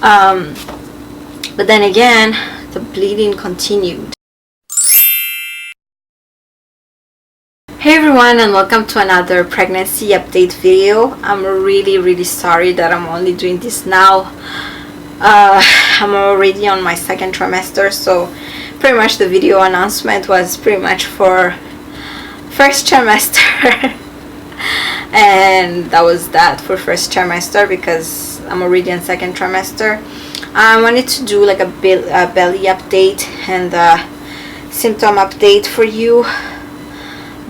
But then again, the bleeding continued. Hey everyone, and welcome to another pregnancy update video. I'm really sorry that I'm only doing this now. I'm already on my second trimester, so pretty much the video announcement was pretty much for first trimester. And that was that for first trimester, because I'm already in second trimester. I wanted to do like a belly update and a symptom update for you,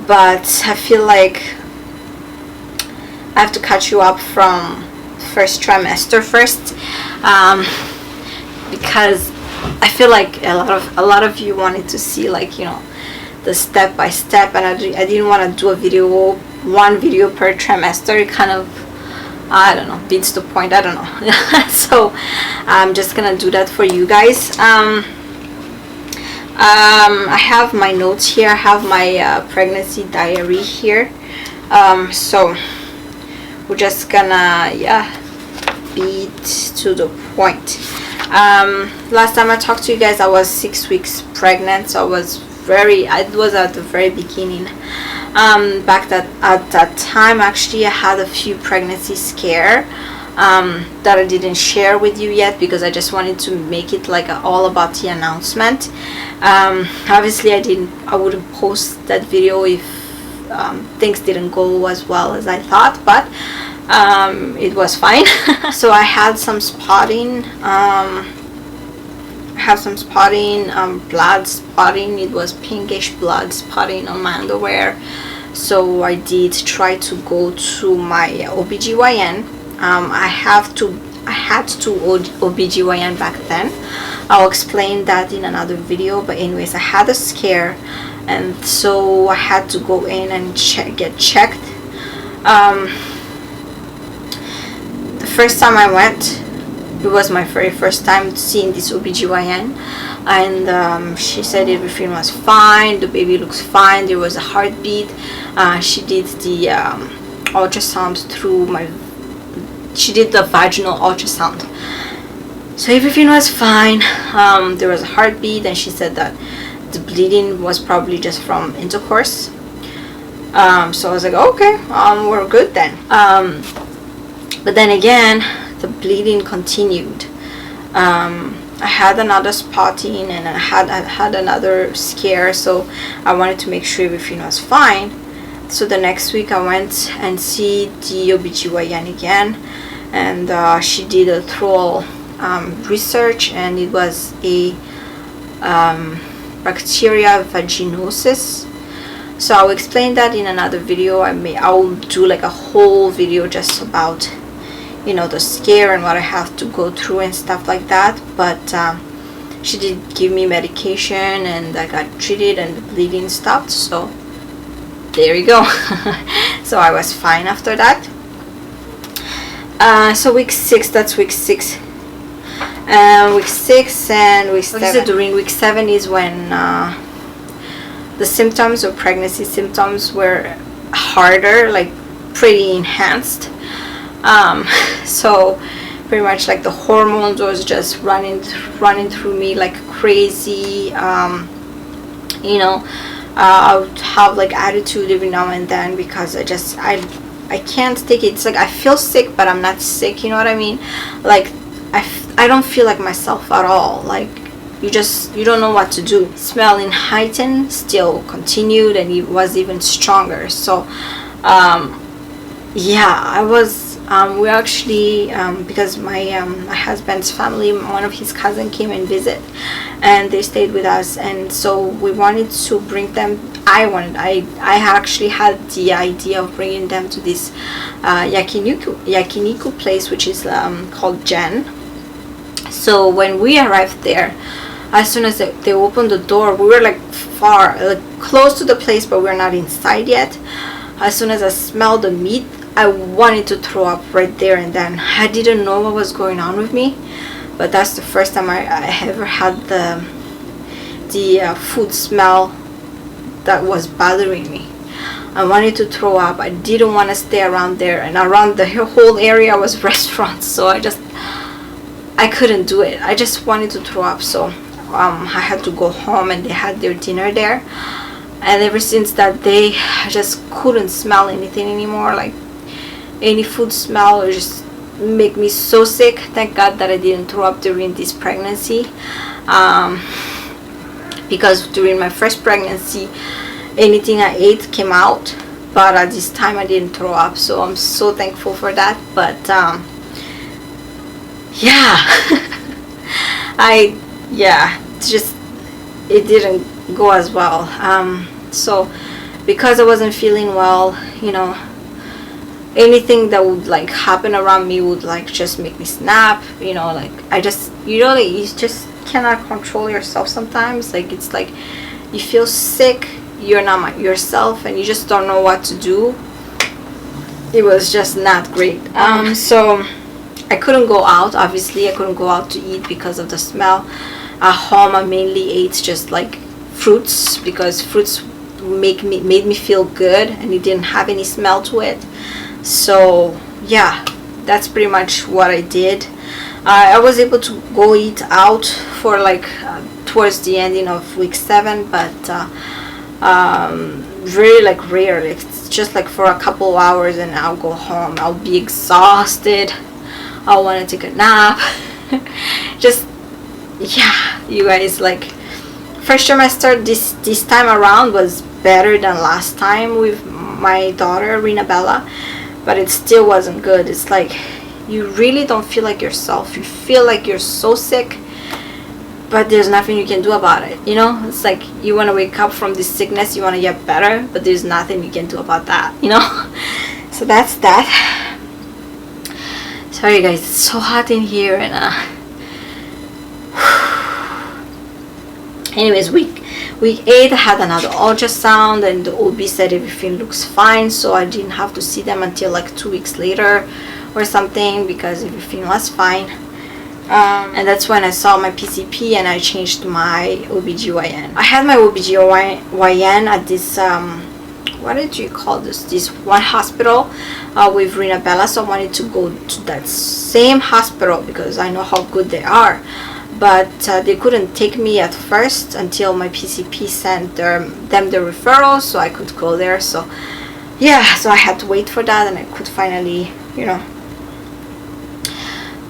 but I feel like I have to catch you up from first trimester first, because I feel like a lot of you wanted to see, like, you know, the step by step, and I didn't want to do a video, one video per trimester. It kind of, I don't know, beats the point, I don't know. So I'm just gonna do that for you guys. I have my notes here. I have my pregnancy diary here. So we're just gonna, beat to the point. Last time I talked to you guys, I was 6 weeks pregnant, so it was at the very beginning. At that time, actually, I had a few pregnancy scare that I didn't share with you yet, because I just wanted to make it like all about the announcement. Obviously I wouldn't post that video if things didn't go as well as I thought, but it was fine. So I had some spotting, blood spotting. It was pinkish blood spotting on my underwear. So I did try to go to my OBGYN. I had to OBGYN back then. I'll explain that in another video, but anyways, I had a scare, and so I had to go in and get checked. The first time I went, it was my very first time seeing this OBGYN, and she said everything was fine, the baby looks fine, there was a heartbeat. She did the ultrasound she did the vaginal ultrasound, so everything was fine. There was a heartbeat, and she said that the bleeding was probably just from intercourse. So I was like, okay, we're good then. But then again, the bleeding continued. I had another spotting, and I had another scare, so I wanted to make sure everything was fine. So the next week I went and see the OBGYN again, and she did a thorough research, and it was a bacteria vaginosis. So I'll explain that in another video. I'll do like a whole video just about, you know, the scare and what I have to go through and stuff like that. But she did give me medication, and I got treated, and the bleeding stopped. So there you go. So I was fine after that. So week 6, that's week 6. Week 6 and week 7. During week 7 is when the symptoms, or pregnancy symptoms, were harder, like pretty enhanced. So pretty much like the hormones was just running through me like crazy. You know, I would have like attitude every now and then, because I can't take it. It's like I feel sick, but I'm not sick, you know what I mean? Like I don't feel like myself at all. Like you don't know what to do. Smelling heightened still continued, and it was even stronger. So yeah, I was we actually, because my husband's family, one of his cousins came and visit, and they stayed with us, and so we wanted to bring them. I actually had the idea of bringing them to this yakiniku place, which is called Jen. So when we arrived there, as soon as they opened the door, we were like close to the place, but we're not inside yet. As soon as I smelled the meat, I wanted to throw up right there and then. I didn't know what was going on with me, but that's the first time I ever had the food smell that was bothering me. I wanted to throw up. I didn't want to stay around there, and around the whole area was restaurants, so I just I couldn't do it. I just wanted to throw up. So I had to go home, and they had their dinner there. And ever since that day, I just couldn't smell anything anymore. Like any food smell would just make me so sick. Thank God that I didn't throw up during this pregnancy, because during my first pregnancy, anything I ate came out, but at this time I didn't throw up. So I'm so thankful for that. But it didn't go as well. So because I wasn't feeling well, you know, anything that would like happen around me would like just make me snap, you know. Like I just, you know, like you just cannot control yourself sometimes. Like it's like you feel sick, you're not yourself, and you just don't know what to do. It was just not great. So I couldn't go out. Obviously I couldn't go out to eat because of the smell. At home I mainly ate just like fruits, because fruits made me feel good, and it didn't have any smell to it. So yeah, that's pretty much what I did. I was able to go eat out for like towards the ending of week 7, but very like rarely. It's just like for a couple hours, and I'll go home. I'll be exhausted. I want to take a nap. Just yeah, you guys, like first trimester this time around was better than last time with my daughter Rinabella, but it still wasn't good. It's like you really don't feel like yourself. You feel like you're so sick, but there's nothing you can do about it, you know. It's like you want to wake up from this sickness, you want to get better, but there's nothing you can do about that, you know. So that's that. Sorry guys, it's so hot in here. And anyways, week 8 I had another ultrasound, and the OB said everything looks fine, so I didn't have to see them until like 2 weeks later or something, because everything was fine. And that's when I saw my PCP, and I changed my OBGYN. I had my OBGYN at this what did you call this one hospital with Rinabella, so I wanted to go to that same hospital because I know how good they are. But they couldn't take me at first until my PCP sent them the referral, so I could go there. So yeah, so I had to wait for that, and I could finally, you know,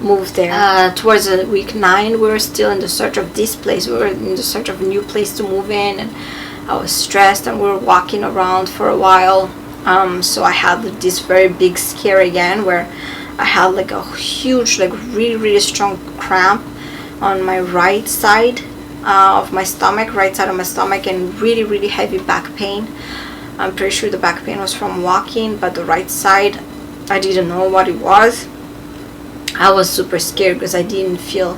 move there. Towards week 9, we were still in the search of this place. We were in the search of a new place to move in, and I was stressed, and we were walking around for a while. So I had this very big scare again, where I had like a huge, like really strong cramp on my right side of my stomach, and really heavy back pain. I'm pretty sure the back pain was from walking, but the right side, I didn't know what it was. I was super scared because I didn't feel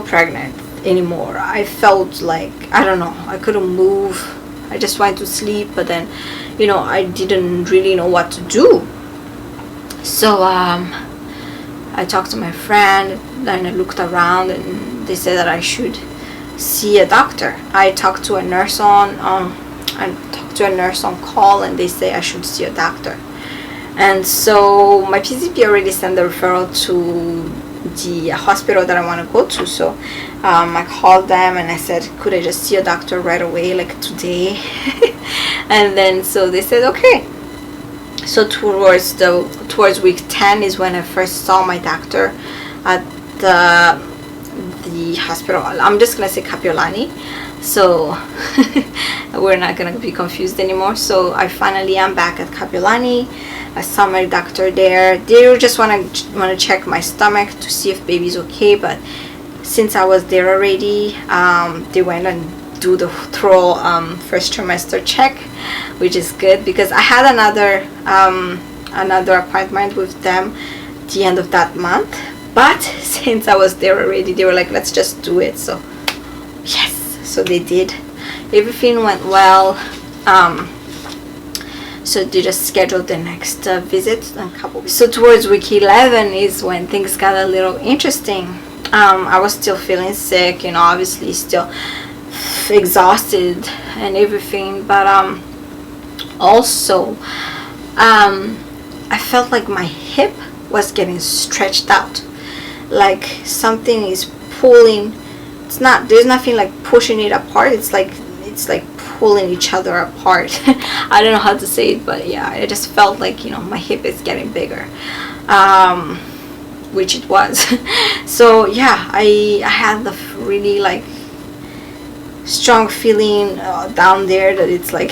pregnant anymore. I felt like, I don't know, I couldn't move. I just wanted to sleep, but then, you know, I didn't really know what to do. So I talked to my friend, then I looked around, and they said that I should see a doctor. I talked to a nurse on call, and they say I should see a doctor. And so my PCP already sent the referral to the hospital that I want to go to. So I called them, and I said, could I just see a doctor right away, like today? And then so they said okay. So towards week 10 is when I first saw my doctor at the hospital. I'm just gonna say Kapiolani, so we're not gonna be confused anymore. So I finally am back at Kapiolani. I saw my doctor there. They just want to check my stomach to see if baby's okay, but since I was there already, they went and do the thorough first trimester check, which is good, because I had another appointment with them the end of that month, but since I was there already, they were like, let's just do it. So yes, so they did. Everything went well. So they just scheduled the next visit in a couple weeks. So towards week 11 is when things got a little interesting. I was still feeling sick, you know, obviously still exhausted and everything, but also I felt like my hip was getting stretched out. like something is pulling. It's not, there's nothing like pushing it apart, it's like pulling each other apart. I don't know how to say it, but yeah, I just felt like, you know, my hip is getting bigger, which it was. So yeah, I had the really like strong feeling down there that it's like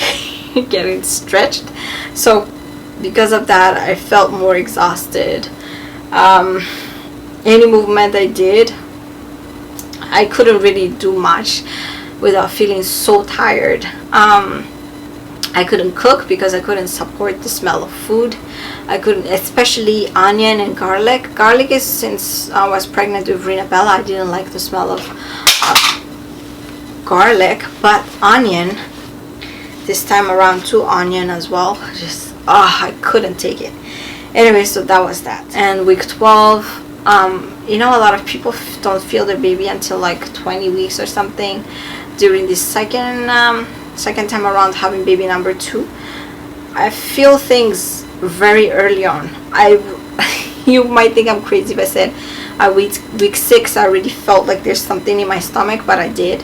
getting stretched. So because of that, I felt more exhausted. Any movement I did, I couldn't really do much without feeling so tired. I couldn't cook because I couldn't support the smell of food. I couldn't, especially onion and garlic. Garlic is, since I was pregnant with Renabella, I didn't like the smell of garlic, but onion, this time around 2 onion as well, just I couldn't take it. Anyway, so that was that. And week 12, you know, a lot of people don't feel their baby until like 20 weeks or something. During this second time around having baby number 2, I feel things very early on. You might think I'm crazy if I said at week 6 I already felt like there's something in my stomach, but I did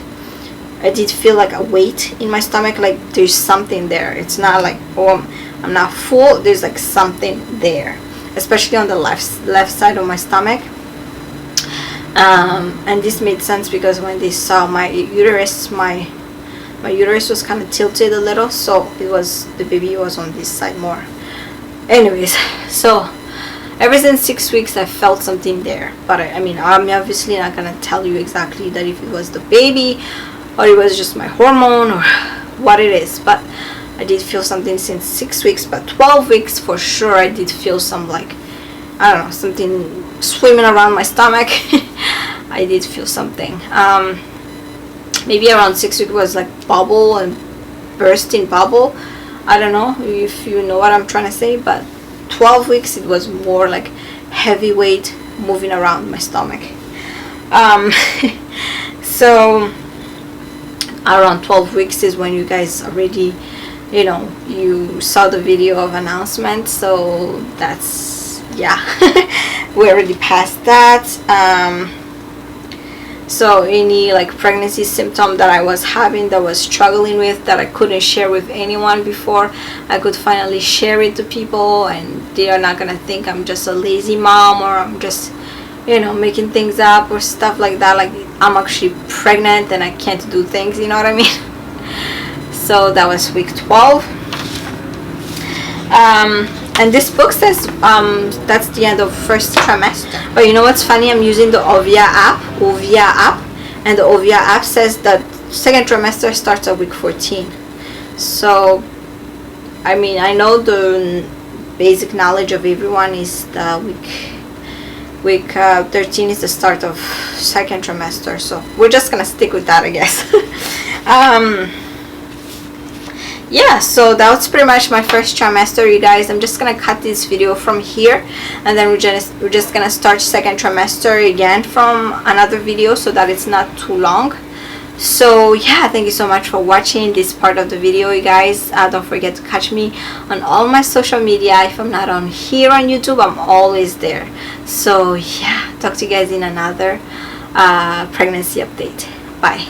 feel like a weight in my stomach, like there's something there. It's not like, oh, I'm not full, there's like something there, especially on the left side of my stomach. And this made sense because when they saw my uterus, my uterus was kind of tilted a little, so the baby was on this side more. Anyways, so ever since 6 weeks I felt something there, but I mean, I'm obviously not gonna tell you exactly that if it was the baby or it was just my hormone or what it is, but I did feel something since 6 weeks. But 12 weeks for sure I did feel some, like, I don't know, something swimming around my stomach. I did feel something. Maybe around 6 weeks was like bubble and bursting bubble. I don't know if you know what I'm trying to say, but 12 weeks it was more like heavy weight moving around my stomach. So around 12 weeks is when you guys already, you know, you saw the video of announcement, so that's, yeah. We already passed that. So any like pregnancy symptom that I was having, that was struggling with, that I couldn't share with anyone before, I could finally share it to people, and they are not gonna think I'm just a lazy mom or I'm just, you know, making things up or stuff like that. Like, I'm actually pregnant and I can't do things, you know what I mean? So that was week 12. And this book says that's the end of first trimester. But you know what's funny? I'm using the Ovia app, and the Ovia app says that second trimester starts at week 14. So, I mean, I know the basic knowledge of everyone is the week 13 is the start of second trimester. So we're just gonna stick with that, I guess. Yeah, so that's pretty much my first trimester, you guys. I'm just gonna cut this video from here, and then we're just gonna start second trimester again from another video so that it's not too long. So yeah, thank you so much for watching this part of the video, you guys. Don't forget to catch me on all my social media. If I'm not on here on YouTube, I'm always there. So yeah, talk to you guys in another pregnancy update. Bye.